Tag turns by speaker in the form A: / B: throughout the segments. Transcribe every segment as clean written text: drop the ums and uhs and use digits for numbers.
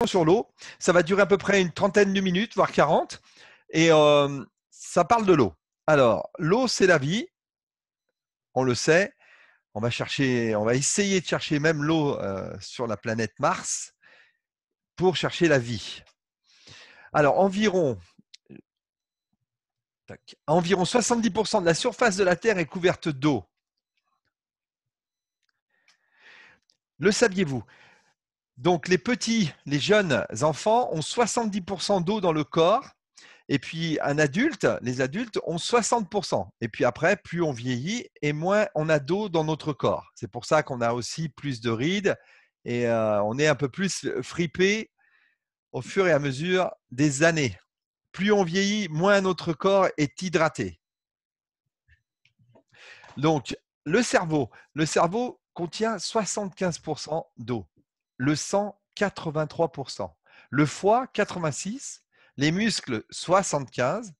A: sur l'eau. Ça va durer à peu près une trentaine de minutes, voire 40. Et ça parle de l'eau. Alors, l'eau, c'est la vie. On le sait. On va essayer de chercher même l'eau sur la planète Mars pour chercher la vie. Alors, environ 70% de la surface de la Terre est couverte d'eau. Le saviez-vous? Donc, les jeunes enfants ont 70% d'eau dans le corps. Et puis, les adultes ont 60%. Et puis après, plus on vieillit et moins on a d'eau dans notre corps. C'est pour ça qu'on a aussi plus de rides et on est un peu plus fripé au fur et à mesure des années. Plus on vieillit, moins notre corps est hydraté. Donc, le cerveau contient 75% d'eau, le sang 83%, le foie 86%, les muscles 75%,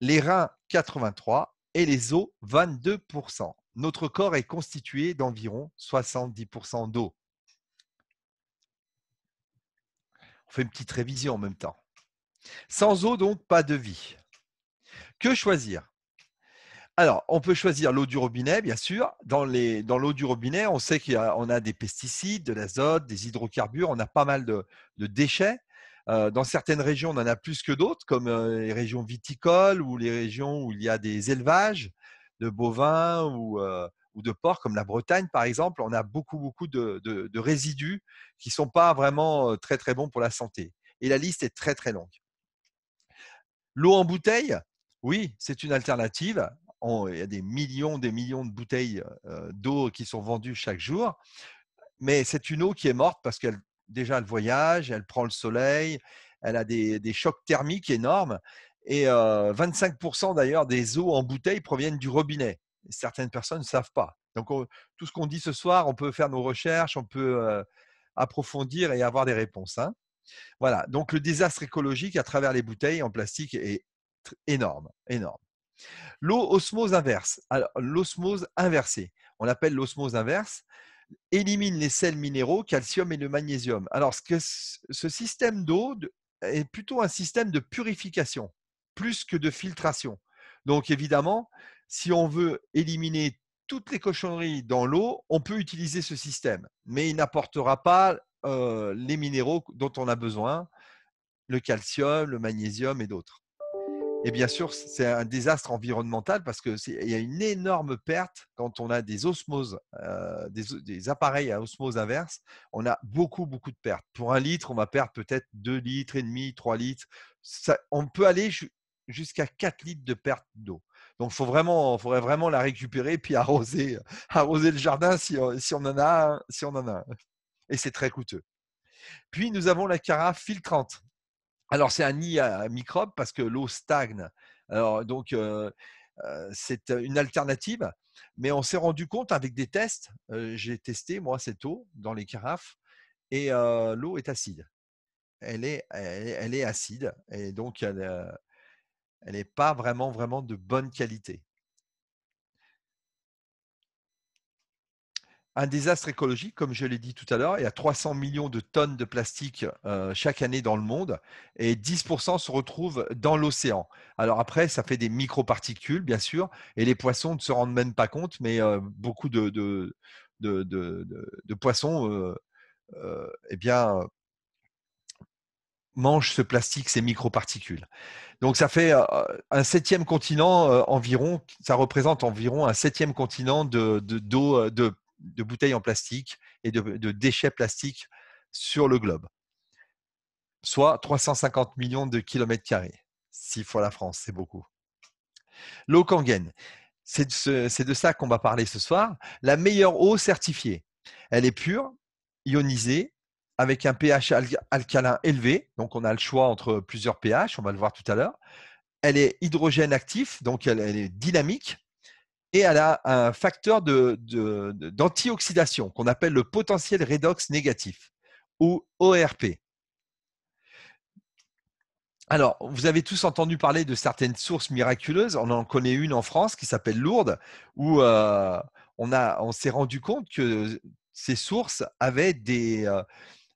A: les reins 83% et les os 22%. Notre corps est constitué d'environ 70% d'eau. On fait une petite révision en même temps. Sans eau, donc, pas de vie. Que choisir? Alors, on peut choisir l'eau du robinet, bien sûr. Dans l'eau du robinet, on sait qu'on a des pesticides, de l'azote, des hydrocarbures, on a pas mal de déchets. Dans certaines régions, on en a plus que d'autres, comme les régions viticoles ou les régions où il y a des élevages de bovins ou de porcs, comme la Bretagne, par exemple. On a beaucoup de résidus qui ne sont pas vraiment très, très bons pour la santé. Et la liste est très, très longue. L'eau en bouteille, oui, c'est une alternative. Il y a des millions de bouteilles d'eau qui sont vendues chaque jour, mais c'est une eau qui est morte parce qu'elle déjà elle voyage, elle prend le soleil, elle a des chocs thermiques énormes et 25% d'ailleurs des eaux en bouteille proviennent du robinet. Certaines personnes ne savent pas. Donc tout ce qu'on dit ce soir, on peut faire nos recherches, on peut approfondir et avoir des réponses, hein. Voilà, donc le désastre écologique à travers les bouteilles en plastique est énorme, énorme. L'eau osmose inverse. Alors, l'osmose inversée, on l'appelle l'osmose inverse, élimine les sels minéraux, calcium et le magnésium. Alors, ce système d'eau est plutôt un système de purification, plus que de filtration. Donc, évidemment, si on veut éliminer toutes les cochonneries dans l'eau, on peut utiliser ce système, mais il n'apportera pas les minéraux dont on a besoin, le calcium, le magnésium et d'autres. Et bien sûr, c'est un désastre environnemental parce qu'il y a une énorme perte quand on a des osmoses, des appareils à osmose inverse. On a beaucoup de pertes. Pour 1 litre, on va perdre peut-être 2 litres et demi, 3 litres. On peut aller jusqu'à 4 litres de perte d'eau. Donc, faudrait vraiment la récupérer puis arroser le jardin si on en a un. Et c'est très coûteux. Puis, nous avons la carafe filtrante. Alors, c'est un nid à microbes parce que l'eau stagne. Alors, donc, c'est une alternative, mais on s'est rendu compte avec des tests, j'ai testé, moi, cette eau dans les carafes et l'eau est acide. Elle est acide et donc elle n'est pas vraiment de bonne qualité. Un désastre écologique, comme je l'ai dit tout à l'heure, il y a 300 millions de tonnes de plastique chaque année dans le monde et 10% se retrouvent dans l'océan. Alors après, ça fait des microparticules, bien sûr, et les poissons ne se rendent même pas compte, mais beaucoup de poissons eh bien, mangent ce plastique, ces microparticules. Donc ça fait un 7e continent environ, ça représente environ un 7e continent d'eau, de bouteilles en plastique et de déchets plastiques sur le globe, soit 350 millions de kilomètres carrés. 6 fois la France, c'est beaucoup. L'eau Kangen, c'est de ça qu'on va parler ce soir. La meilleure eau certifiée. Elle est pure, ionisée, avec un pH alcalin élevé. Donc on a le choix entre plusieurs pH, on va le voir tout à l'heure. Elle est hydrogène actif, donc elle est dynamique, et elle a un facteur d'antioxydation qu'on appelle le potentiel redox négatif, ou ORP. Alors, vous avez tous entendu parler de certaines sources miraculeuses. On en connaît une en France qui s'appelle Lourdes, où on s'est rendu compte que ces sources avaient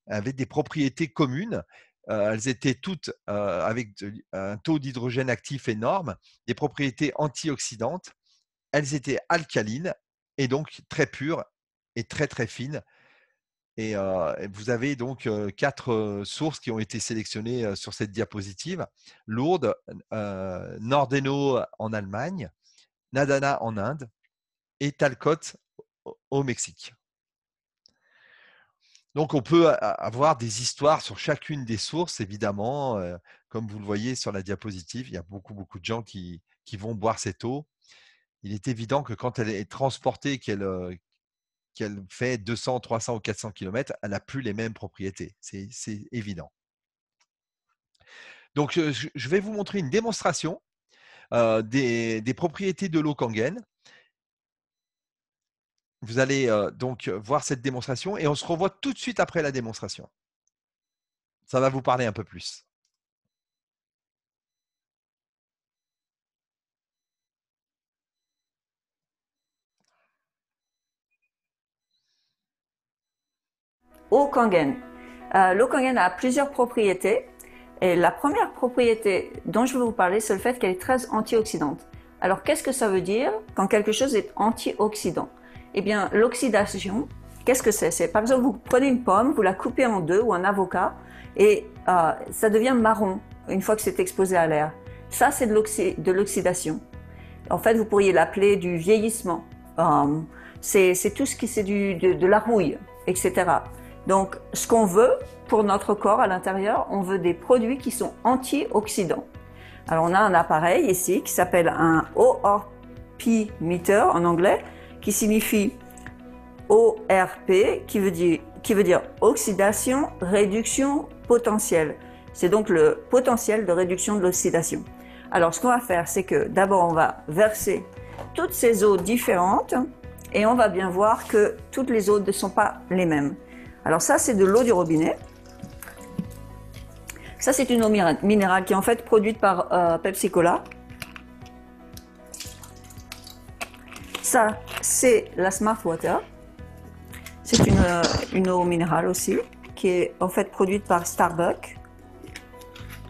A: avaient des propriétés communes. Elles étaient toutes avec un taux d'hydrogène actif énorme, des propriétés antioxydantes. Elles étaient alcalines et donc très pures et très très fines. Et vous avez donc 4 sources qui ont été sélectionnées sur cette diapositive. Lourdes, Nordeno en Allemagne, Nadana en Inde et Talcott au Mexique. Donc, on peut avoir des histoires sur chacune des sources, évidemment. Comme vous le voyez sur la diapositive, il y a beaucoup de gens qui vont boire cette eau. Il est évident que quand elle est transportée, qu'elle fait 200, 300 ou 400 km, elle n'a plus les mêmes propriétés. C'est évident. Donc, je vais vous montrer une démonstration des propriétés de l'eau Kangen. Vous allez donc voir cette démonstration et on se revoit tout de suite après la démonstration. Ça va vous parler un peu plus.
B: Eau Kangen. L'eau Kangen a plusieurs propriétés. Et la première propriété dont je vais vous parler, c'est le fait qu'elle est très antioxydante. Alors, qu'est-ce que ça veut dire quand quelque chose est antioxydant? Eh bien, l'oxydation, qu'est-ce que c'est? C'est par exemple, vous prenez une pomme, vous la coupez en deux ou un avocat et ça devient marron une fois que c'est exposé à l'air. Ça, c'est de l'oxydation. En fait, vous pourriez l'appeler du vieillissement. C'est tout ce qui c'est de la rouille, etc. Donc, ce qu'on veut pour notre corps à l'intérieur, on veut des produits qui sont antioxydants. Alors, on a un appareil ici qui s'appelle un ORP meter en anglais, qui signifie ORP, qui veut dire oxydation, réduction, potentiel. C'est donc le potentiel de réduction de l'oxydation. Alors, ce qu'on va faire, c'est que d'abord, on va verser toutes ces eaux différentes et on va bien voir que toutes les eaux ne sont pas les mêmes. Alors ça, c'est de l'eau du robinet. Ça, c'est une eau minérale qui est en fait produite par Pepsi Cola. Ça, c'est la Smart Water. C'est une eau minérale aussi, qui est en fait produite par Starbucks.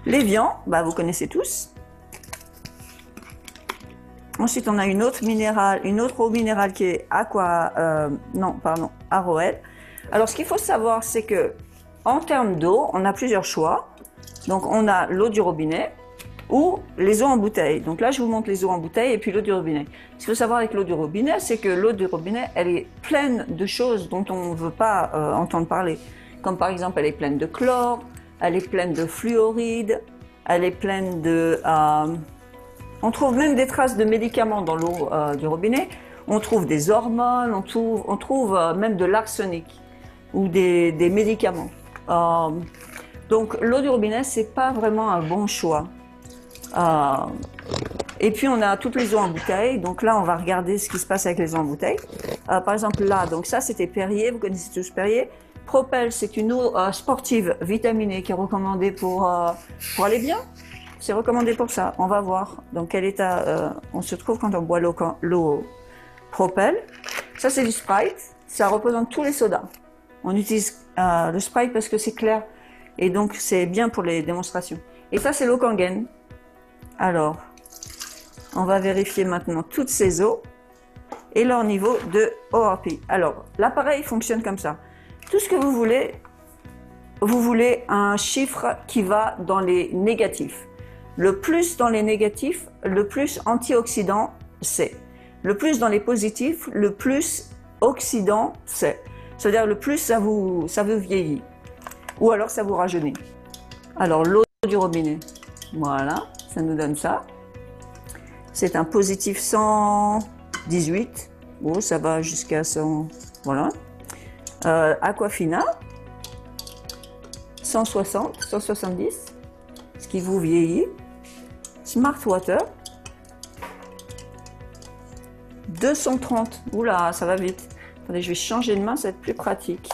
B: L'Evian, vous connaissez tous. Ensuite, on a une autre eau minérale qui est Arrowhead. Alors, ce qu'il faut savoir, c'est que en termes d'eau, on a plusieurs choix. Donc, on a l'eau du robinet ou les eaux en bouteille. Donc là, je vous montre les eaux en bouteille et puis l'eau du robinet. Ce qu'il faut savoir avec l'eau du robinet, c'est que l'eau du robinet, elle est pleine de choses dont on ne veut pas entendre parler. Comme par exemple, elle est pleine de chlore, elle est pleine de fluoride, elle est pleine de... on trouve même des traces de médicaments dans l'eau du robinet. On trouve des hormones, on trouve même de l'arsenic ou des médicaments. Donc l'eau du robinet, c'est pas vraiment un bon choix. Et puis on a toutes les eaux en bouteille. Donc là, on va regarder ce qui se passe avec les eaux en bouteille. Par exemple là, donc ça c'était Perrier, vous connaissez tous Perrier. Propel, c'est une eau sportive vitaminée qui est recommandée pour aller bien. C'est recommandé pour ça. On va voir dans quel état on se trouve quand on boit l'eau Propel. Ça c'est du Sprite. Ça représente tous les sodas. On utilise le Sprite parce que c'est clair et donc c'est bien pour les démonstrations. Et ça c'est l'eau Kangen. Alors, on va vérifier maintenant toutes ces eaux et leur niveau de ORP. Alors, l'appareil fonctionne comme ça. Tout ce que vous voulez un chiffre qui va dans les négatifs. Le plus dans les négatifs, le plus antioxydant c'est. Le plus dans les positifs, le plus oxydant c'est. C'est-à-dire le plus ça vous vieillit. Ou alors ça vous rajeunit. Alors l'eau du robinet, voilà, ça nous donne ça. C'est un positif 118. Bon, ça va jusqu'à 100. Voilà. Aquafina, 160, 170, ce qui vous vieillit. Smart Water, 230. Oula, ça va vite. Attendez, je vais changer de main, ça va être plus pratique.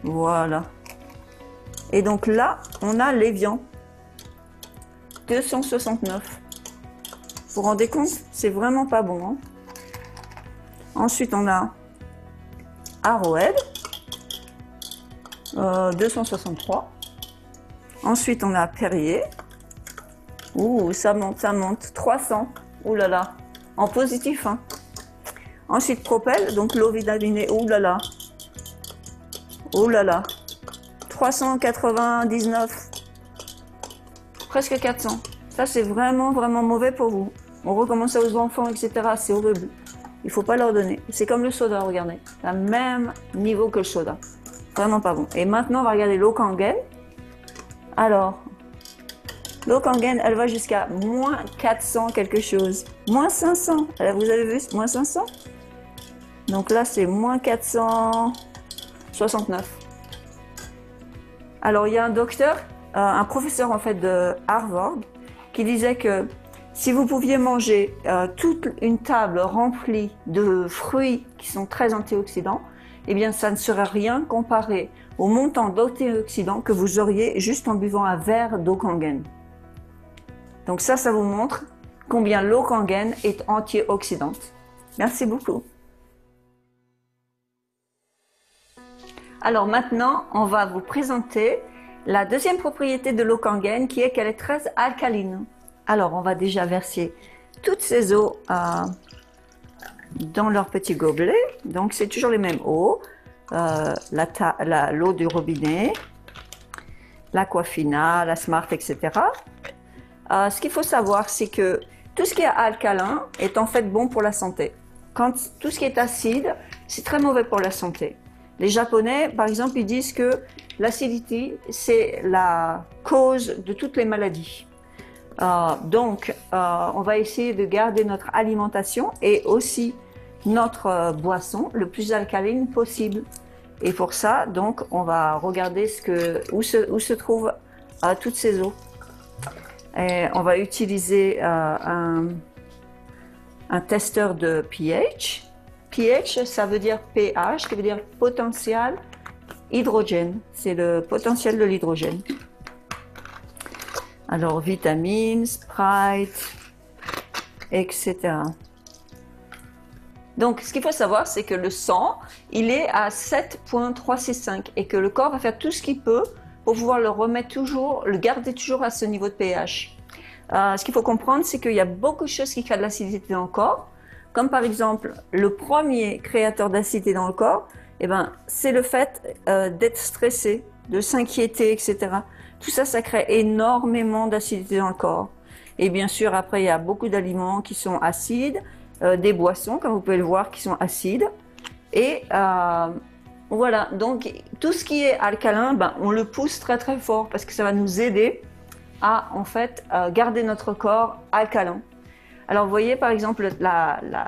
B: Voilà. Et donc là, on a l'Evian, 269. Vous vous rendez compte? C'est vraiment pas bon. Hein. Ensuite, on a Arrowhead. 263. Ensuite, on a Perrier. Ouh, ça monte, ça monte. 300. Ouh là là. En positif, hein. Ensuite, Propel, donc l'eau vitaminée. Ouh là là. Ouh là là. 399. Presque 400. Ça, c'est vraiment, vraiment mauvais pour vous. On recommence ça aux enfants, etc. C'est horrible. Il ne faut pas leur donner. C'est comme le soda, regardez. C'est le même niveau que le soda. Vraiment pas bon. Et maintenant, on va regarder l'eau Kangen. Alors, l'eau Kangen, elle va jusqu'à moins 400 quelque chose. Moins 500. Alors, vous avez vu, moins 500. Donc là, c'est moins 469. Alors, il y a un docteur, un professeur en fait de Harvard, qui disait que si vous pouviez manger toute une table remplie de fruits qui sont très antioxydants, eh bien, ça ne serait rien comparé au montant d'antioxydants que vous auriez juste en buvant un verre d'eau Kangen. Donc ça vous montre combien l'eau Kangen est antioxydante. Merci beaucoup. Alors maintenant, on va vous présenter la deuxième propriété de l'eau Kangen qui est qu'elle est très alcaline. Alors, on va déjà verser toutes ces eaux dans leur petit gobelet. Donc, c'est toujours les mêmes eaux. L'eau du robinet, l'Aquafina, la Smart, etc. Ce qu'il faut savoir, c'est que tout ce qui est alcalin est en fait bon pour la santé. Quand tout ce qui est acide, c'est très mauvais pour la santé. Les Japonais, par exemple, ils disent que l'acidité, c'est la cause de toutes les maladies. Donc, on va essayer de garder notre alimentation et aussi notre boisson le plus alcaline possible. Et pour ça, donc, on va regarder où se trouvent toutes ces eaux. Et on va utiliser un testeur de pH. pH, ça veut dire pH, qui veut dire potentiel hydrogène. C'est le potentiel de l'hydrogène. Alors, vitamines, Sprite, etc. Donc, ce qu'il faut savoir, c'est que le sang, il est à 7,365 et que le corps va faire tout ce qu'il peut pour pouvoir le garder toujours à ce niveau de pH. Ce qu'il faut comprendre, c'est qu'il y a beaucoup de choses qui créent de l'acidité dans le corps, comme par exemple, le premier créateur d'acidité dans le corps, eh ben, c'est le fait d'être stressé, de s'inquiéter, etc. Tout ça, ça crée énormément d'acidité dans le corps. Et bien sûr, après, il y a beaucoup d'aliments qui sont acides, des boissons, comme vous pouvez le voir, qui sont acides. Et voilà, donc tout ce qui est alcalin, ben, on le pousse très très fort parce que ça va nous aider à en fait garder notre corps alcalin. Alors vous voyez par exemple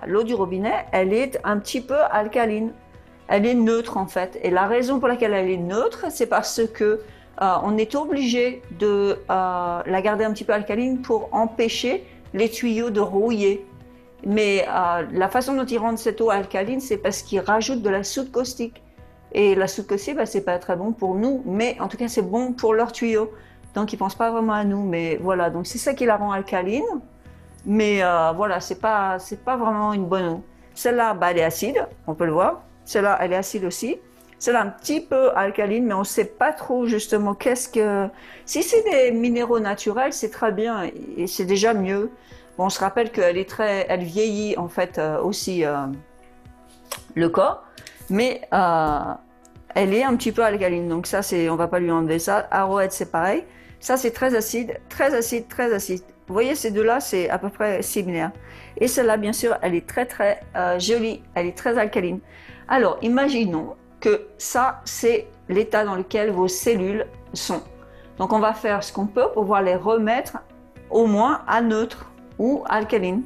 B: l'eau du robinet, elle est un petit peu alcaline. Elle est neutre en fait. Et la raison pour laquelle elle est neutre, c'est parce que on est obligé de la garder un petit peu alcaline pour empêcher les tuyaux de rouiller. Mais la façon dont ils rendent cette eau alcaline, c'est parce qu'ils rajoutent de la soude caustique. Et la soude caustique, bah, c'est pas très bon pour nous, mais en tout cas, c'est bon pour leurs tuyaux. Donc, ils pensent pas vraiment à nous. Mais voilà, donc c'est ça qui la rend alcaline. Mais voilà, c'est pas vraiment une bonne eau. Celle-là, bah, elle est acide, on peut le voir. Celle-là, elle est acide aussi. Celle-là, un petit peu alcaline, mais on ne sait pas trop justement qu'est-ce que... Si c'est des minéraux naturels, c'est très bien et c'est déjà mieux. Bon, on se rappelle qu'elle elle vieillit en fait aussi le corps, mais elle est un petit peu alcaline. Donc ça, on va pas lui enlever ça. Arrowhead, c'est pareil. Ça, c'est très acide, très acide, très acide. Vous voyez, ces deux-là, c'est à peu près similaire. Et celle-là, bien sûr, elle est très très jolie. Elle est très alcaline. Alors, imaginons que ça, c'est l'état dans lequel vos cellules sont. Donc, on va faire ce qu'on peut pour pouvoir les remettre au moins à neutre ou alcaline.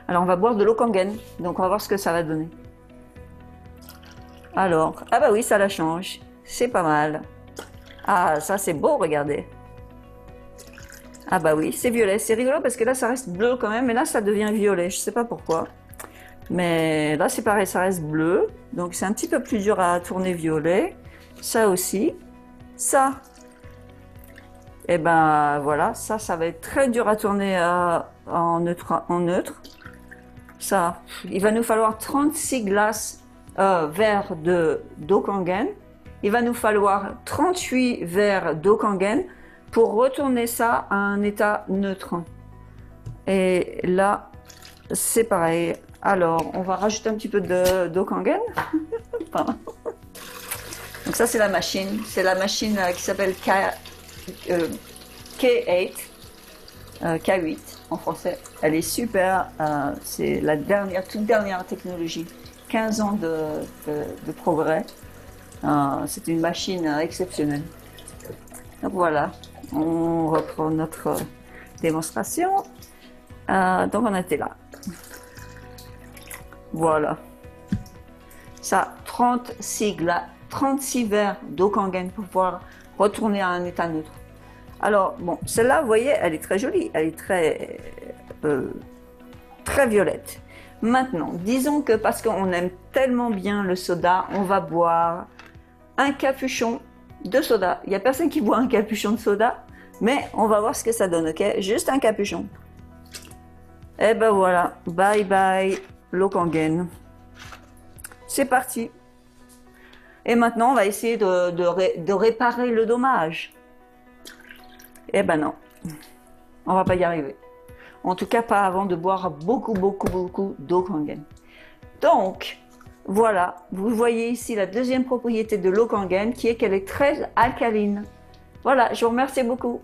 B: Alors, on va boire de l'eau Kangen. Donc, on va voir ce que ça va donner. Alors, ah bah oui, ça la change. C'est pas mal. Ah, ça, c'est beau, regardez. Ah bah oui, c'est violet. C'est rigolo parce que là, ça reste bleu quand même. Mais là, ça devient violet. Je sais pas pourquoi. Mais là, c'est pareil, ça reste bleu. Donc, c'est un petit peu plus dur à tourner violet. Ça aussi. Ça. Et ben voilà, ça va être très dur à tourner en neutre. Ça, il va nous falloir 36 glaces verres d'eau Kangen. il va nous falloir 38 verres d'eau Kangen pour retourner ça à un état neutre. Et là, c'est pareil. Alors, on va rajouter un petit peu d'eau Kangen. Pardon. Donc ça, c'est la machine. C'est la machine qui s'appelle K8. K8 en français. Elle est super. C'est la toute dernière technologie. 15 ans de progrès. C'est une machine exceptionnelle. Donc voilà. On reprend notre démonstration. Donc on était là. Voilà. Ça, 36 verres d'eau Kangen pour pouvoir retourner à un état neutre. Alors, bon, celle-là, vous voyez, elle est très jolie. Elle est très violette. Maintenant, disons que parce qu'on aime tellement bien le soda, on va boire un capuchon de soda. Il n'y a personne qui boit un capuchon de soda, mais on va voir ce que ça donne, ok? Juste un capuchon. Et ben voilà, bye bye l'eau Kangen. C'est parti. Et maintenant, on va essayer de réparer le dommage. Eh ben non, on va pas y arriver. En tout cas, pas avant de boire beaucoup d'eau Kangen. Donc, voilà, vous voyez ici la deuxième propriété de l'eau Kangen qui est qu'elle est très alcaline. Voilà, je vous remercie beaucoup.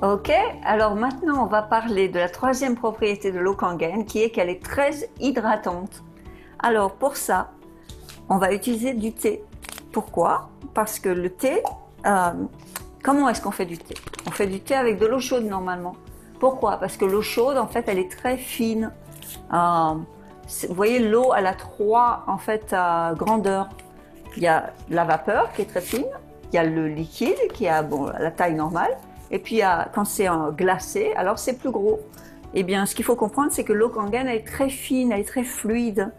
B: Ok, alors maintenant on va parler de la troisième propriété de l'eau Kangen qui est qu'elle est très hydratante. Alors pour ça, on va utiliser du thé. Pourquoi? Parce que le thé, comment est-ce qu'on fait du thé? On fait du thé avec de l'eau chaude normalement. Pourquoi? Parce que l'eau chaude en fait elle est très fine. Vous voyez l'eau elle a trois en fait grandeurs. Il y a la vapeur qui est très fine, il y a le liquide qui a la taille normale. Et puis, quand c'est glacé, alors c'est plus gros. Eh bien, ce qu'il faut comprendre, c'est que l'eau Kangen elle est très fine, elle est très fluide.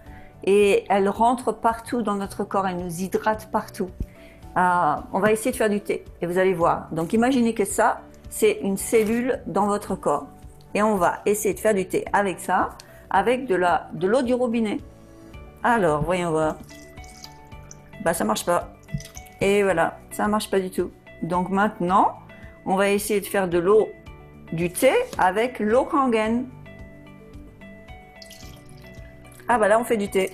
B: Et elle rentre partout dans notre corps, elle nous hydrate partout. On va essayer de faire du thé, et vous allez voir. Donc, imaginez que ça, c'est une cellule dans votre corps. Et on va essayer de faire du thé avec ça, avec de l'eau du robinet. Alors, voyons voir. Bah, ça marche pas. Et voilà, ça marche pas du tout. Donc maintenant, on va essayer de faire de l'eau du thé avec l'eau Kangen. Ah bah là on fait du thé.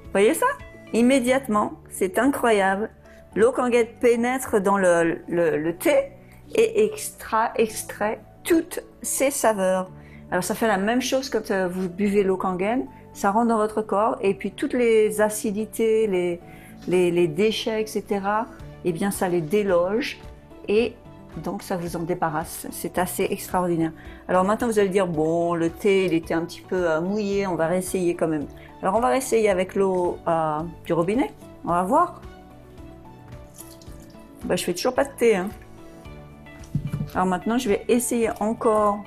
B: Vous voyez ça? Immédiatement, c'est incroyable. L'eau Kangen pénètre dans le thé et extrait toutes ses saveurs. Alors ça fait la même chose quand vous buvez l'eau Kangen. Ça rentre dans votre corps et puis toutes les acidités, les déchets, etc. Eh bien ça les déloge. Et donc ça vous en débarrasse, c'est assez extraordinaire. Alors maintenant vous allez dire, bon le thé il était un petit peu mouillé, on va réessayer quand même. Alors on va réessayer avec l'eau du robinet, on va voir. Bah, je fais toujours pas de thé. Hein. Alors maintenant je vais essayer encore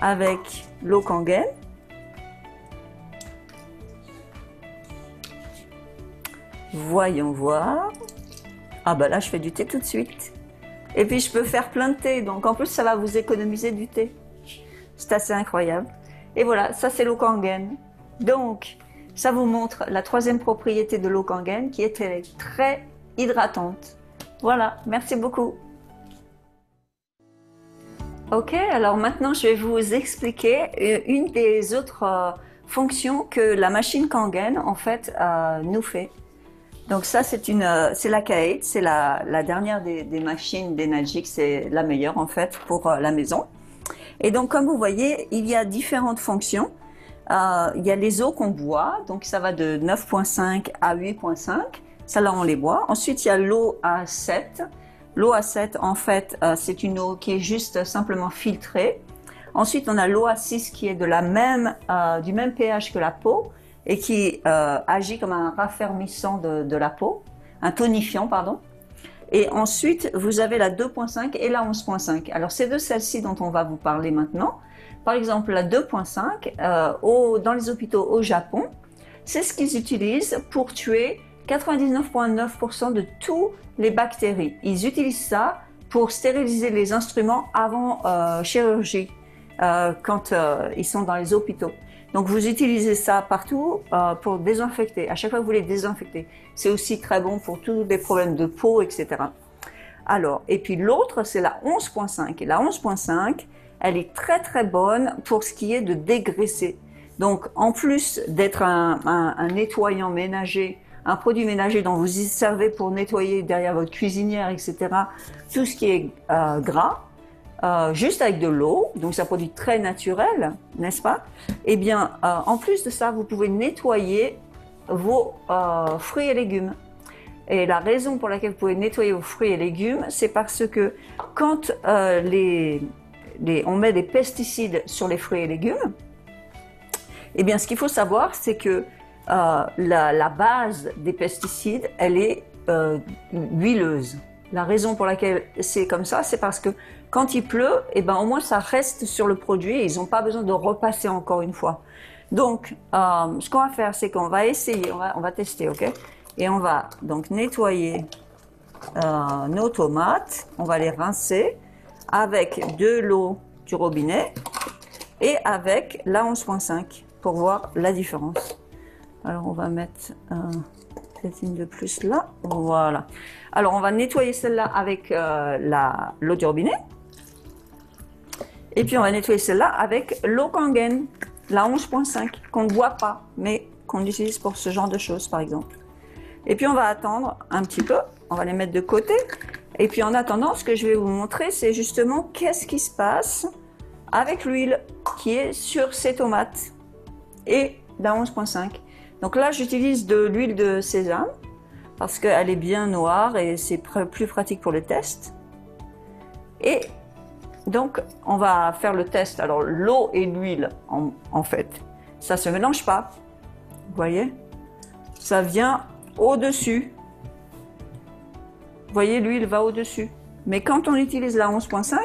B: avec l'eau Kangen. Voyons voir. Ah bah là je fais du thé tout de suite. Et puis je peux faire plein de thé, donc en plus ça va vous économiser du thé. C'est assez incroyable. Et voilà, ça c'est l'eau Kangen. Donc ça vous montre la troisième propriété de l'eau Kangen qui est très hydratante. Voilà, merci beaucoup. Ok, alors maintenant je vais vous expliquer une des autres fonctions que la machine Kangen en fait nous fait. Donc ça c'est la K8, c'est la dernière des machines d'Enalgic, c'est la meilleure en fait pour la maison. Et donc comme vous voyez, il y a différentes fonctions. Il y a les eaux qu'on boit, donc ça va de 9.5 à 8.5, ça là on les boit. Ensuite il y a l'eau à 7. L'eau à 7 en fait c'est une eau qui est juste simplement filtrée. Ensuite on a l'eau à 6 qui est du même pH que la peau. Et qui agit comme un raffermissant de la peau, un tonifiant, pardon. Et ensuite, vous avez la 2.5 et la 11.5. Alors, c'est de celles-ci dont on va vous parler maintenant. Par exemple, la 2.5, dans les hôpitaux au Japon, c'est ce qu'ils utilisent pour tuer 99,9% de toutes les bactéries. Ils utilisent ça pour stériliser les instruments avant chirurgie, quand ils sont dans les hôpitaux. Donc vous utilisez ça partout pour désinfecter. À chaque fois que vous voulez désinfecter. C'est aussi très bon pour tous les problèmes de peau, etc. Alors, et puis l'autre, c'est la 11.5. Et la 11.5, elle est très très bonne pour ce qui est de dégraisser. Donc, en plus d'être un nettoyant ménager, un produit ménager dont vous y servez pour nettoyer derrière votre cuisinière, etc., tout ce qui est gras, juste avec de l'eau, donc c'est un produit très naturel, n'est-ce pas? Eh bien, en plus de ça, vous pouvez nettoyer vos fruits et légumes. Et la raison pour laquelle vous pouvez nettoyer vos fruits et légumes, c'est parce que quand on met des pesticides sur les fruits et légumes, eh bien, ce qu'il faut savoir, c'est que la base des pesticides, elle est huileuse. La raison pour laquelle c'est comme ça, c'est parce que quand il pleut, eh ben, au moins ça reste sur le produit et ils n'ont pas besoin de repasser encore une fois. Donc, ce qu'on va faire, c'est qu'on va essayer, on va tester, ok? Et on va donc nettoyer nos tomates, on va les rincer avec de l'eau du robinet et avec la 11.5 pour voir la différence. Alors on va mettre cette ligne de plus là, voilà. Alors on va nettoyer celle-là avec l'eau du robinet et puis on va nettoyer celle-là avec l'eau Kangen, la 11.5 qu'on ne boit pas mais qu'on utilise pour ce genre de choses par exemple. Et puis on va attendre un petit peu, on va les mettre de côté. Et puis en attendant, ce que je vais vous montrer, c'est justement qu'est-ce qui se passe avec l'huile qui est sur ces tomates et la 11.5. Donc là, j'utilise de l'huile de sésame parce qu'elle est bien noire et c'est plus pratique pour le test. Et donc, on va faire le test. Alors l'eau et l'huile, en fait, ça ne se mélange pas. Vous voyez? Ça vient au-dessus. Vous voyez, l'huile va au-dessus. Mais quand on utilise la 11.5,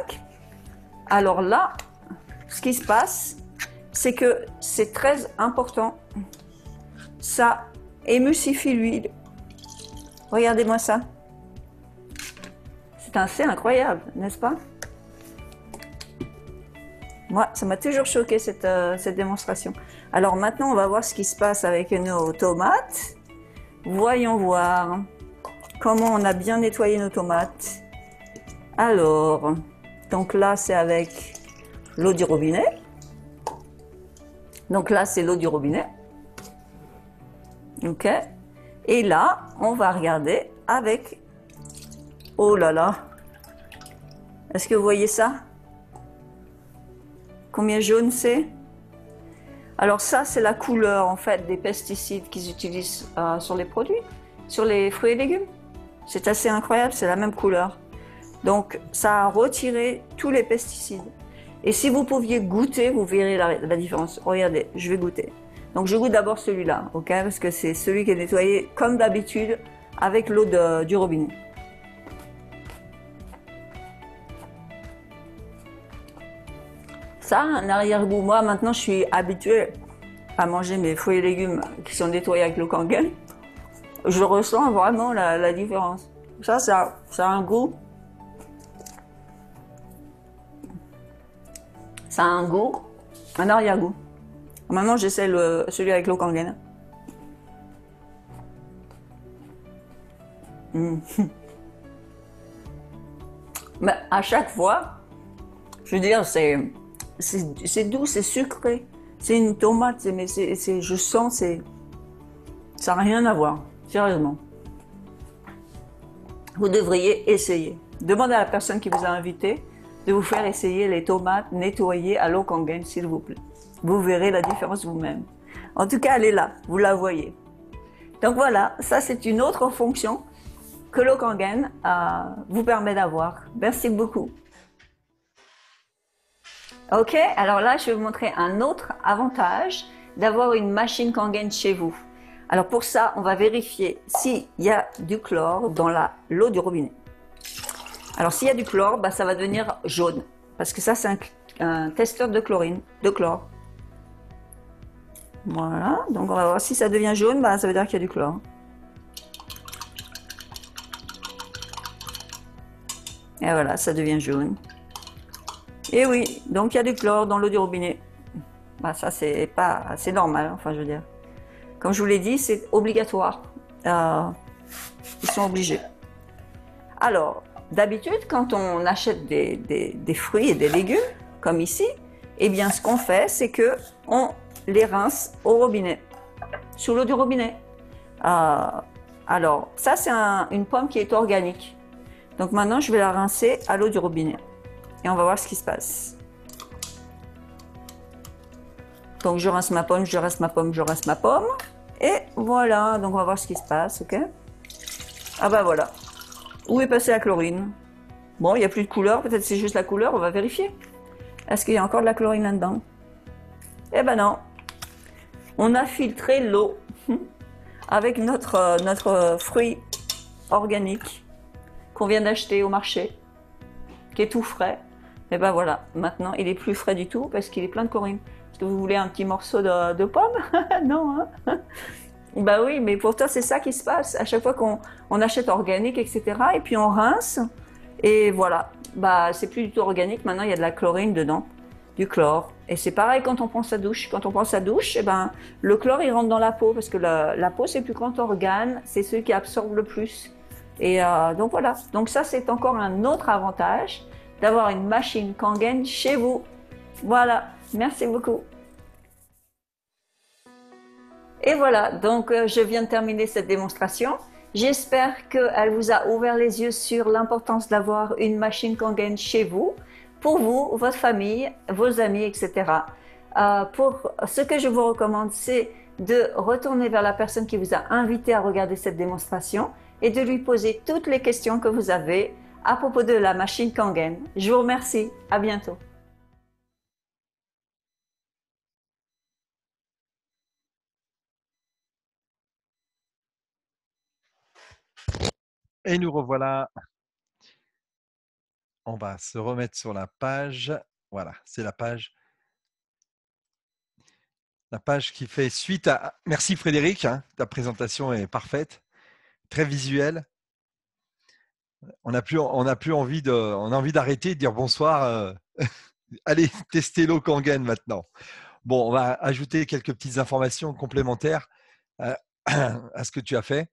B: alors là, ce qui se passe, c'est que c'est très important. Ça émulsifie l'huile. Regardez-moi ça. C'est assez incroyable, n'est-ce pas? Moi, ça m'a toujours choqué cette démonstration. Alors maintenant, on va voir ce qui se passe avec nos tomates. Voyons voir comment on a bien nettoyé nos tomates. Alors, donc là, c'est avec l'eau du robinet. Donc là, c'est l'eau du robinet. Ok. Et là, on va regarder avec... Oh là là. Est-ce que vous voyez ça? Combien jaune c'est? Alors ça, c'est la couleur en fait des pesticides qu'ils utilisent sur les produits, sur les fruits et légumes. C'est assez incroyable, c'est la même couleur. Donc ça a retiré tous les pesticides. Et si vous pouviez goûter, vous verrez la différence. Regardez, je vais goûter. Donc je goûte d'abord celui-là, ok? Parce que c'est celui qui est nettoyé comme d'habitude avec l'eau du robinet. Ça, un arrière-goût. Moi, maintenant, je suis habituée à manger mes fruits et légumes qui sont nettoyés avec l'eau Kangen. Je ressens vraiment la différence. Ça a un goût. Ça a un goût, un arrière-goût. Maintenant, j'essaie celui avec l'eau Kangen. Mais à chaque fois, je veux dire, c'est doux, c'est sucré. C'est une tomate, mais je sens, ça n'a rien à voir, sérieusement. Vous devriez essayer. Demandez à la personne qui vous a invité de vous faire essayer les tomates nettoyées à l'eau Kangen, s'il vous plaît. Vous verrez la différence vous-même. En tout cas, elle est là, vous la voyez. Donc voilà, ça c'est une autre fonction que l'eau Kangen vous permet d'avoir. Merci beaucoup. Ok, alors là, je vais vous montrer un autre avantage d'avoir une machine Kangen chez vous. Alors pour ça, on va vérifier s'il y a du chlore dans l'eau du robinet. Alors s'il y a du chlore, bah, ça va devenir jaune, parce que ça c'est un testeur de chlore. Voilà, donc on va voir si ça devient jaune, bah, ça veut dire qu'il y a du chlore. Et voilà, ça devient jaune. Et oui, donc il y a du chlore dans l'eau du robinet. Bah, ça, c'est normal, enfin, je veux dire. Comme je vous l'ai dit, c'est obligatoire. Ils sont obligés. Alors, d'habitude, quand on achète des fruits et des légumes, comme ici, eh bien, ce qu'on fait, c'est que on les rince au robinet, sous l'eau du robinet. Euh, alors, ça, c'est une pomme qui est organique. Donc maintenant, je vais la rincer à l'eau du robinet. Et on va voir ce qui se passe. Donc, je rince ma pomme, je rince ma pomme, je rince ma pomme. Et voilà, donc on va voir ce qui se passe, ok? Ah bah voilà. Où est passée la chlorine? Bon, il n'y a plus de couleur, peut-être c'est juste la couleur, on va vérifier. Est-ce qu'il y a encore de la chlorine là-dedans? Eh ben non. On a filtré l'eau avec notre fruit organique qu'on vient d'acheter au marché, qui est tout frais. Et ben voilà, maintenant il est plus frais du tout parce qu'il est plein de chlorine. Est-ce que vous voulez un petit morceau de pomme? Non, hein? Bah oui, mais pourtant c'est ça qui se passe. À chaque fois qu'on achète organique, etc., et puis on rince, et voilà. Bah c'est plus du tout organique, maintenant il y a de la chlorine dedans, du chlore. Et c'est pareil quand on prend sa douche. Quand on prend sa douche, eh ben, le chlore il rentre dans la peau, parce que la peau c'est le plus grand organe, c'est celui qui absorbe le plus. Et donc voilà. Donc ça c'est encore un autre avantage d'avoir une machine Kangen chez vous. Voilà, merci beaucoup. Et voilà, donc je viens de terminer cette démonstration. J'espère qu'elle vous a ouvert les yeux sur l'importance d'avoir une machine Kangen chez vous, pour vous, votre famille, vos amis, etc. Pour ce que je vous recommande, c'est de retourner vers la personne qui vous a invité à regarder cette démonstration et de lui poser toutes les questions que vous avez à propos de la machine Kangen. Je vous remercie, à bientôt.
A: Et nous revoilà. On va se remettre sur la page. Voilà, c'est la page qui fait suite à. Merci Frédéric, hein, ta présentation est parfaite, très visuelle. On a plus envie on a envie d'arrêter et de dire bonsoir. Allez, tester l'eau Kangen maintenant. Bon, on va ajouter quelques petites informations complémentaires à, à ce que tu as fait.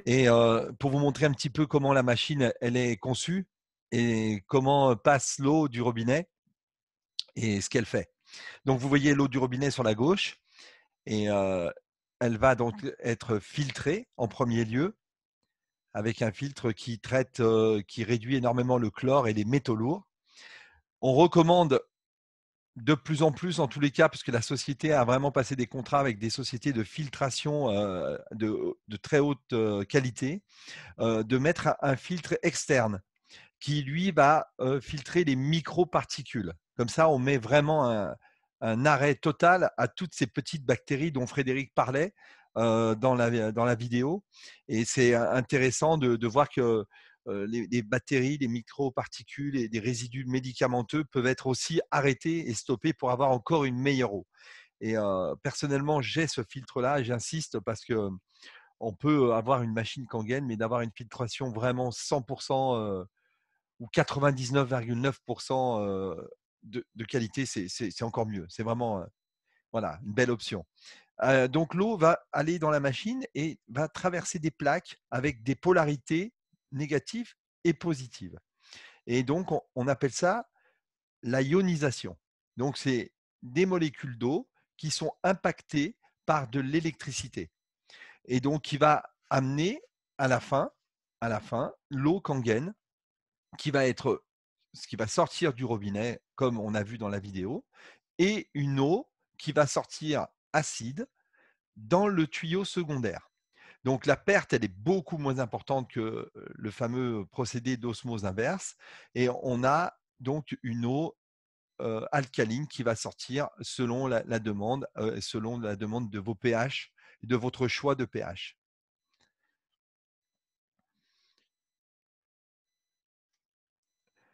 A: Et pour vous montrer un petit peu comment la machine elle est conçue et comment passe l'eau du robinet et ce qu'elle fait. Donc vous voyez l'eau du robinet sur la gauche et elle va donc être filtrée en premier lieu avec un filtre qui traite, qui réduit énormément le chlore et les métaux lourds. On recommande de plus en plus, en tous les cas, parce que la société a vraiment passé des contrats avec des sociétés de filtration de très haute qualité, de mettre un filtre externe qui, lui, va filtrer les microparticules. Comme ça, on met vraiment un arrêt total à toutes ces petites bactéries dont Frédéric parlait dans la vidéo. Et c'est intéressant de voir que les bactéries, les microparticules et des résidus médicamenteux peuvent être aussi arrêtés et stoppés pour avoir encore une meilleure eau. Et personnellement, j'ai ce filtre-là et j'insiste parce que on peut avoir une machine Kangen, mais d'avoir une filtration vraiment 100% ou 99,9% de qualité, c'est encore mieux. C'est vraiment voilà, une belle option. Donc l'eau va aller dans la machine et va traverser des plaques avec des polarités négatives et positives. Et donc on appelle ça la ionisation. Donc c'est des molécules d'eau qui sont impactées par de l'électricité et donc qui va amener à la fin l'eau Kangen qui va être ce qui va sortir du robinet, comme on a vu dans la vidéo, et une eau qui va sortir acide dans le tuyau secondaire. Donc la perte, elle est beaucoup moins importante que le fameux procédé d'osmose inverse, et on a donc une eau alcaline qui va sortir selon la demande, selon la demande de vos pH, de votre choix de pH.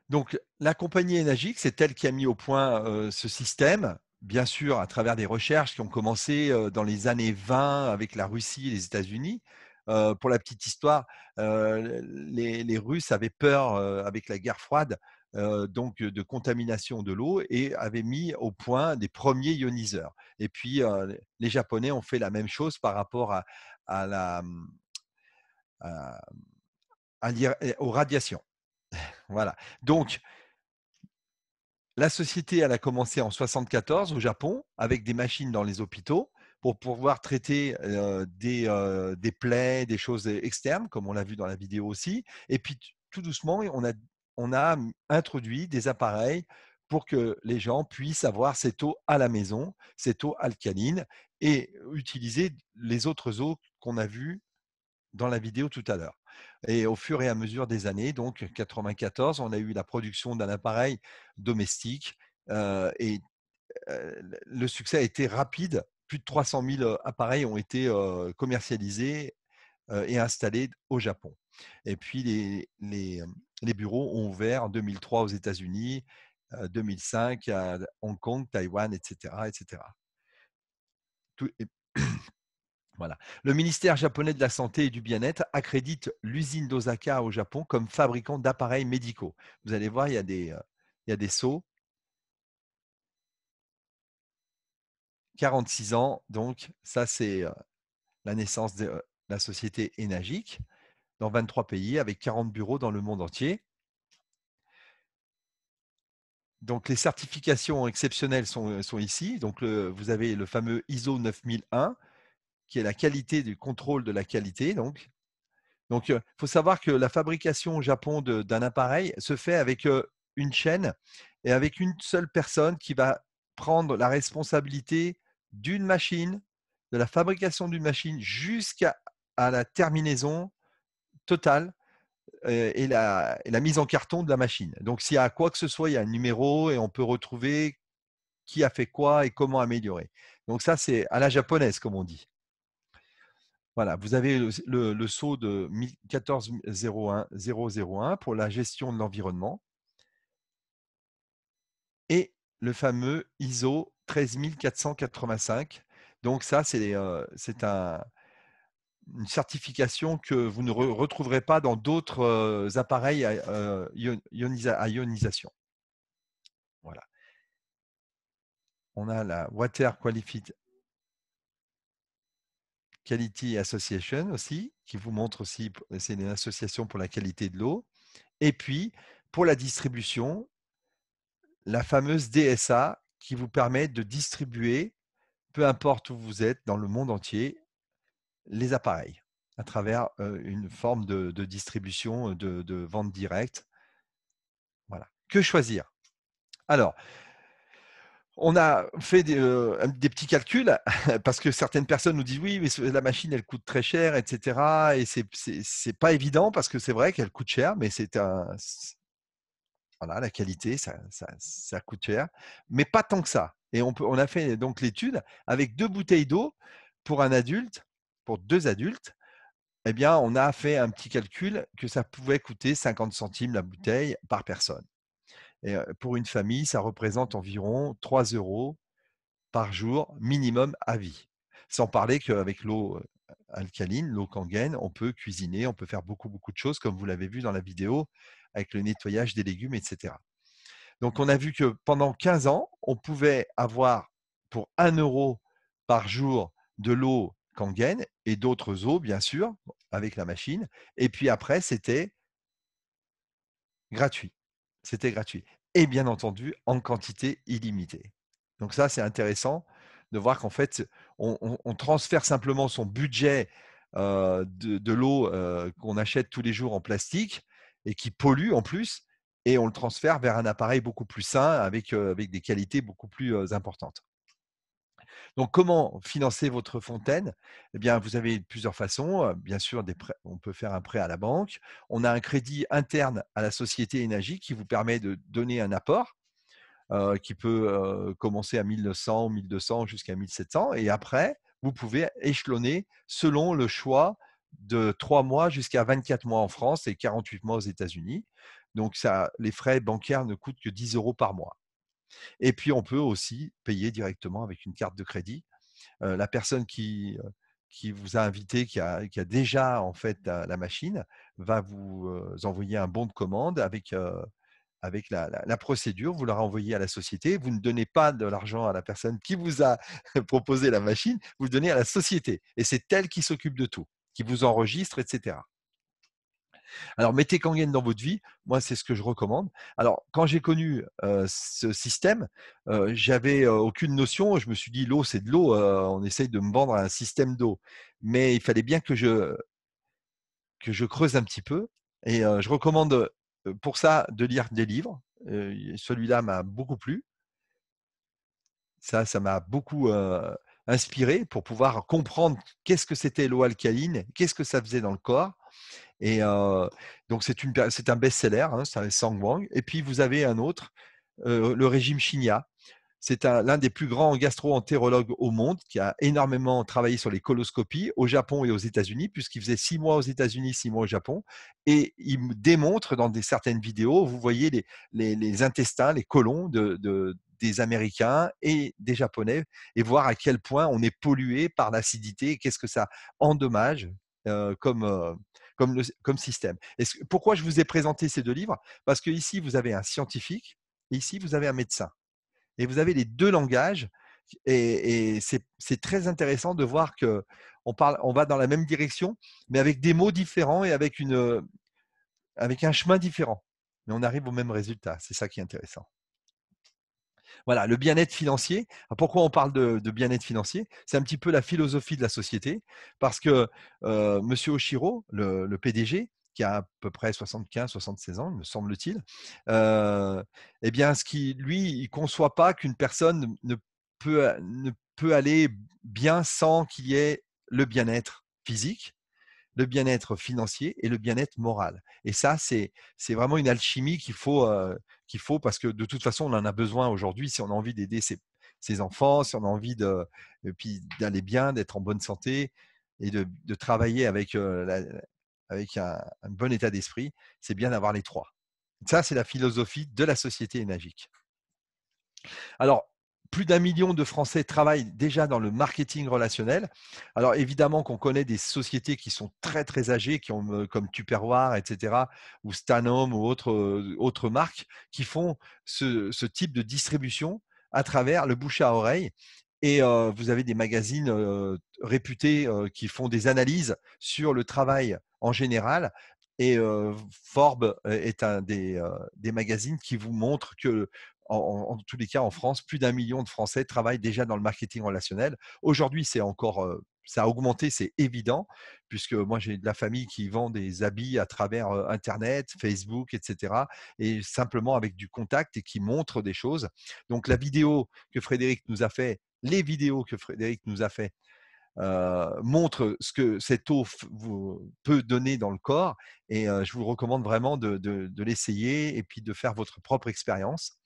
A: Donc, la compagnie Enagic, c'est elle qui a mis au point ce système, bien sûr à travers des recherches qui ont commencé dans les années 20 avec la Russie et les États-Unis, Pour la petite histoire, les Russes avaient peur avec la guerre froide donc de contamination de l'eau et avaient mis au point des premiers ioniseurs. Et puis les Japonais ont fait la même chose par rapport à la, à- aux radiations. Voilà. Donc la société, elle a commencé en 74 au Japon avec des machines dans les hôpitaux pour pouvoir traiter des plaies, des choses externes, comme on l'a vu dans la vidéo aussi. Et puis tout doucement, on a introduit des appareils pour que les gens puissent avoir cette eau à la maison, cette eau alcaline, et utiliser les autres eaux qu'on a vues dans la vidéo tout à l'heure. Et au fur et à mesure des années, donc 94, on a eu la production d'un appareil domestique et le succès a été rapide. Plus de 300 000 appareils ont été commercialisés et installés au Japon. Et puis les bureaux ont ouvert en 2003 aux États-Unis, 2005 à Hong Kong, Taïwan, etc., etc. Tout, Voilà. Le ministère japonais de la Santé et du Bien-être accrédite l'usine d'Osaka au Japon comme fabricant d'appareils médicaux. Vous allez voir, il y a des seaux. 46 ans, donc ça c'est la naissance de la société Enagic dans 23 pays avec 40 bureaux dans le monde entier. Donc les certifications exceptionnelles sont ici. Donc vous avez le fameux ISO 9001 qui est la qualité du contrôle de la qualité. Donc il faut savoir que la fabrication au Japon d'un appareil se fait avec une chaîne et avec une seule personne qui va prendre la responsabilité d'une machine, de la fabrication d'une machine jusqu'à la terminaison totale et la mise en carton de la machine. Donc, s'il y a quoi que ce soit, il y a un numéro et on peut retrouver qui a fait quoi et comment améliorer. Donc, ça, c'est à la japonaise, comme on dit. Voilà, vous avez le sceau de 1401001 pour la gestion de l'environnement et le fameux ISO 13485. Donc ça, c'est une certification que vous ne retrouverez pas dans d'autres appareils à ionisation. Voilà. On a la Water Quality Association aussi, qui vous montre aussi, c'est une association pour la qualité de l'eau. Et puis, pour la distribution, la fameuse DSA qui vous permet de distribuer, peu importe où vous êtes dans le monde entier, les appareils à travers une forme de distribution, de vente directe. Voilà. Que choisir? Alors, on a fait des petits calculs parce que certaines personnes nous disent oui, mais la machine elle coûte très cher, etc. Et c'est pas évident parce que c'est vrai qu'elle coûte cher, mais voilà, la qualité, ça coûte cher, mais pas tant que ça. Et on a fait donc l'étude avec 2 bouteilles d'eau pour un adulte, pour 2 adultes. Eh bien, on a fait un petit calcul que ça pouvait coûter 50 centimes la bouteille par personne. Et pour une famille, ça représente environ 3 € par jour minimum à vie. Sans parler qu'avec l'eau alcaline, l'eau Kangen, on peut cuisiner, on peut faire beaucoup, beaucoup de choses, comme vous l'avez vu dans la vidéo, avec le nettoyage des légumes, etc. Donc, on a vu que pendant 15 ans, on pouvait avoir pour 1 € par jour de l'eau Kangen et d'autres eaux, bien sûr, avec la machine. Et puis après, c'était gratuit. C'était gratuit. Et bien entendu, en quantité illimitée. Donc ça, c'est intéressant de voir qu'en fait, on transfère simplement son budget de l'eau qu'on achète tous les jours en plastique et qui pollue en plus, et on le transfère vers un appareil beaucoup plus sain avec des qualités beaucoup plus importantes. Donc, comment financer votre fontaine? Eh bien, vous avez plusieurs façons. Bien sûr, on peut faire un prêt à la banque. On a un crédit interne à la société Énergie qui vous permet de donner un apport qui peut commencer à 1900, 1200 jusqu'à 1700. Et après, vous pouvez échelonner selon le choix de 3 mois jusqu'à 24 mois en France et 48 mois aux États-Unis. Donc, les frais bancaires ne coûtent que 10 € par mois. Et puis, on peut aussi payer directement avec une carte de crédit. La personne qui qui vous a invité, qui a déjà en fait la machine, va vous envoyer un bon de commande avec la procédure. Vous leur envoyez à la société. Vous ne donnez pas de l'argent à la personne qui vous a proposé la machine, vous le donnez à la société. Et c'est elle qui s'occupe de tout, qui vous enregistre, etc. Alors, mettez Kangen dans votre vie. Moi, c'est ce que je recommande. Alors, quand j'ai connu ce système, j'avais aucune notion. Je me suis dit, l'eau, c'est de l'eau. On essaye de me vendre un système d'eau. Mais il fallait bien que je creuse un petit peu. Et je recommande pour ça de lire des livres. Celui-là m'a beaucoup plu. Ça m'a beaucoup inspiré pour pouvoir comprendre qu'est-ce que c'était l'eau alcaline, qu'est-ce que ça faisait dans le corps. Et donc, c'est un best-seller, hein, c'est Sang Wang. Et puis, vous avez un autre, le régime Shinya. C'est l'un des plus grands gastro-entérologues au monde qui a énormément travaillé sur les coloscopies au Japon et aux États-Unis, puisqu'il faisait 6 mois aux États-Unis, 6 mois au Japon. Et il me démontre dans certaines vidéos, vous voyez les intestins, les côlons des Américains et des Japonais, et voir à quel point on est pollué par l'acidité et qu'est-ce que ça endommage comme système. Pourquoi je vous ai présenté ces deux livres? Parce que ici, vous avez un scientifique, et ici, vous avez un médecin. Et vous avez les deux langages, et c'est très intéressant de voir on va dans la même direction, mais avec des mots différents et avec un chemin différent. Mais on arrive au même résultat. C'est ça qui est intéressant. Voilà, le bien-être financier. Pourquoi on parle de bien-être financier? C'est un petit peu la philosophie de la société, parce que Monsieur Oshiro, le PDG, qui a à peu près 75-76 ans, me semble-t-il, eh bien, lui, il ne conçoit pas qu'une personne ne peut aller bien sans qu'il y ait le bien-être physique, le bien-être financier et le bien-être moral. Et ça, c'est vraiment une alchimie qu'il faut parce que de toute façon, on en a besoin aujourd'hui si on a envie d'aider ses enfants, si on a envie et puis d'aller bien, d'être en bonne santé et de travailler avec un bon état d'esprit. C'est bien d'avoir les trois. Ça, c'est la philosophie de la société énergique. Alors, plus d'1 million de Français travaillent déjà dans le marketing relationnel. Alors, évidemment qu'on connaît des sociétés qui sont très, très âgées, comme Tupperware, etc., ou Stanhome ou autres marques, qui font ce type de distribution à travers le bouche à oreille. Et vous avez des magazines réputés qui font des analyses sur le travail en général. Et Forbes est un des magazines qui vous montre que en tous les cas, en France, plus d'1 million de Français travaillent déjà dans le marketing relationnel. Aujourd'hui, ça a augmenté, c'est évident, puisque moi, j'ai de la famille qui vend des habits à travers Internet, Facebook, etc., et simplement avec du contact et qui montre des choses. Donc, les vidéos que Frédéric nous a fait montre ce que cette eau peut donner dans le corps, et je vous recommande vraiment de l'essayer et puis de faire votre propre expérience.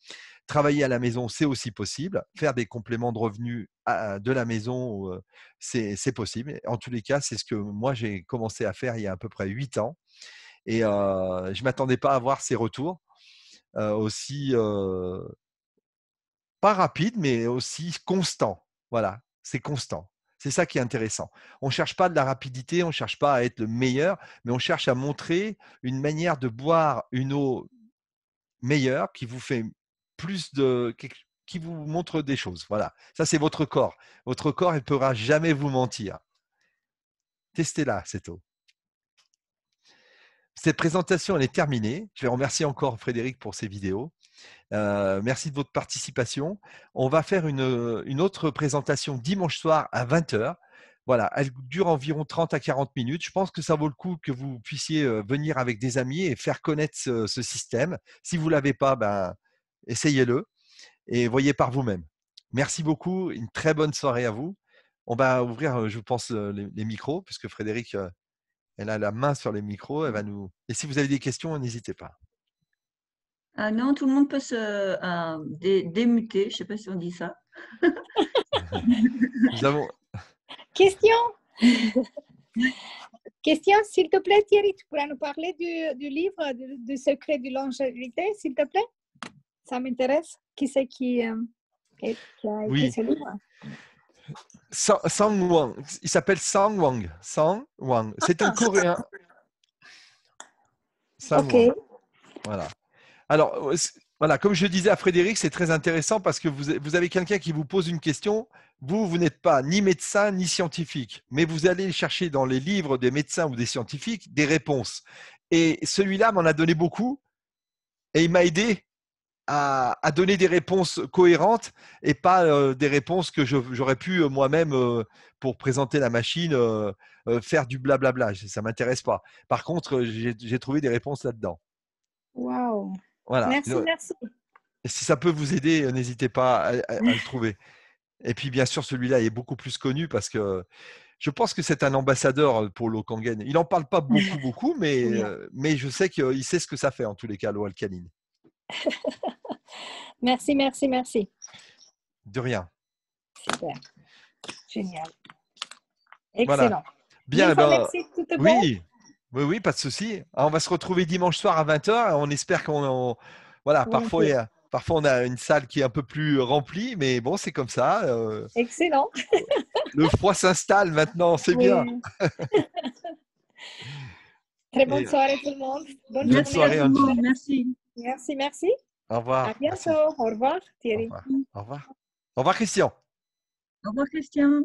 A: Travailler à la maison, c'est aussi possible. Faire des compléments de revenus de la maison, c'est possible. En tous les cas, c'est ce que moi j'ai commencé à faire il y a à peu près 8 ans, et je ne m'attendais pas à avoir ces retours aussi, pas rapides, mais aussi constants. Voilà, c'est constant. C'est ça qui est intéressant. On ne cherche pas de la rapidité, on ne cherche pas à être le meilleur, mais on cherche à montrer une manière de boire une eau meilleure qui vous fait qui vous montre des choses. Voilà, ça c'est votre corps. Votre corps, il ne pourra jamais vous mentir. Testez-la, cette eau. Cette présentation, elle est terminée. Je vais remercier encore Frédéric pour ces vidéos. Merci de votre participation. On va faire une autre présentation dimanche soir à 20h. Voilà, elle dure environ 30 à 40 minutes. Je pense que ça vaut le coup que vous puissiez venir avec des amis et faire connaître ce système. Si vous ne l'avez pas, essayez-le et voyez par vous-même. Merci beaucoup. Une très bonne soirée à vous. On va ouvrir, je pense, les micros, puisque Frédéric, elle a la main sur les micros. Et si vous avez des questions, n'hésitez pas.
B: Non, tout le monde peut se démuter. Je ne sais pas si on dit ça.
A: Nous avons.
C: Question. Question, s'il te plaît, Thierry, tu pourrais nous parler du livre du secret de longévité, s'il te plaît? Ça m'intéresse. Qui c'est qui a écrit ce livre?
A: Sang Wang. Il s'appelle Sang Wang. Sang Wang. C'est un Coréen. Sang
C: Ok.
A: Wang. Voilà. Alors, voilà, comme je disais à Frédéric, c'est très intéressant parce que vous avez quelqu'un qui vous pose une question. Vous n'êtes pas ni médecin ni scientifique, mais vous allez chercher dans les livres des médecins ou des scientifiques des réponses. Et celui-là m'en a donné beaucoup et il m'a aidé à donner des réponses cohérentes et pas des réponses que j'aurais pu moi-même, pour présenter la machine, faire du blablabla. Ça ne m'intéresse pas. Par contre, j'ai trouvé des réponses là-dedans.
C: Wow.
A: Voilà.
C: Merci, merci.
A: Et si ça peut vous aider, n'hésitez pas à le trouver. Et puis, bien sûr, celui-là est beaucoup plus connu parce que je pense que c'est un ambassadeur pour l'eau Kangen. Il n'en parle pas beaucoup, mais je sais qu'il sait ce que ça fait en tous les cas, l'eau alcaline.
C: Merci, merci, merci.
A: De rien.
C: Super. Génial.
A: Voilà.
C: Excellent.
A: Bien,
C: Merci, tout est bon?
A: oui, pas de souci. On va se retrouver dimanche soir à 20h. On espère voilà, parfois, parfois on a une salle qui est un peu plus remplie, mais bon, c'est comme ça.
C: Excellent.
A: Le froid s'installe maintenant, c'est bien.
C: Très bonne soirée tout le monde. Bonne
A: Bonne soirée, Angie.
D: Merci.
C: Merci, merci.
A: Au revoir.
C: À bientôt.
A: Merci.
C: Au revoir,
A: Au
C: Thierry.
A: revoir. Au revoir. Au revoir, Christian.
D: Au revoir, Christian.